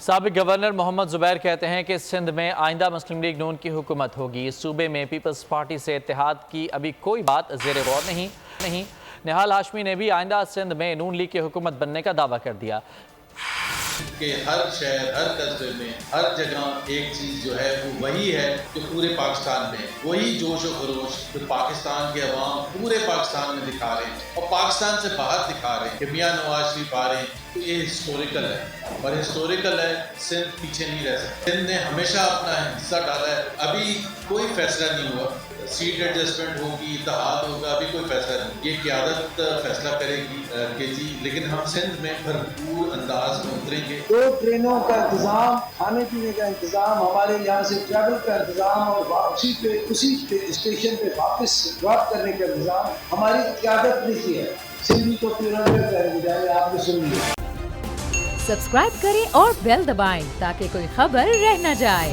سابق گورنر محمد زبیر کہتے ہیں کہ سندھ میں آئندہ مسلم لیگ نون کی حکومت ہوگی۔ اس صوبے میں پیپلز پارٹی سے اتحاد کی ابھی کوئی بات زیر غور نہیں۔ نہال ہاشمی نے بھی آئندہ سندھ میں نون لیگ کی حکومت بننے کا دعویٰ کر دیا کہ ہر شہر، ہر قصبے میں، ہر جگہ ایک چیز جو ہے وہ وہی ہے جو پورے پاکستان میں، وہی جوش و خروش جو پاکستان کے عوام پورے پاکستان میں دکھا رہے ہیں اور پاکستان سے باہر دکھا رہے ہیں کہ میاں نواز شریف آ رہے ہیں۔ تو یہ ہسٹوریکل ہے اور ہسٹوریکل ہے، سندھ پیچھے نہیں رہ سکتا۔ سندھ نے ہمیشہ اپنا حصہ ڈالا ہے، ابھی کوئی فیصلہ نہیں ہوا، سیٹ ایڈجسٹمنٹ ہوگی، اتحاد ہوگا، ابھی کوئی فیصلہ نہیں۔ یہ قیادت فیصلہ کرے گی کہ جی، لیکن ہم سندھ میں بھرپور انداز میں اتریں گے۔ 2 ٹرینوں کا انتظام، کھانے پینے کا انتظام، ہمارے یہاں سے ٹریول کا انتظام اور واپسی پہ اسی اسٹیشن پہ واپس ڈراپ کرنے کا انتظام ہماری قیادت نے کیا ہے۔ سندھ کو پیرنگر کرنے جائے، آپ نے سن لیا۔ سبسکرائب کریں اور بیل دبائیں تاکہ کوئی خبر رہ نہ جائے۔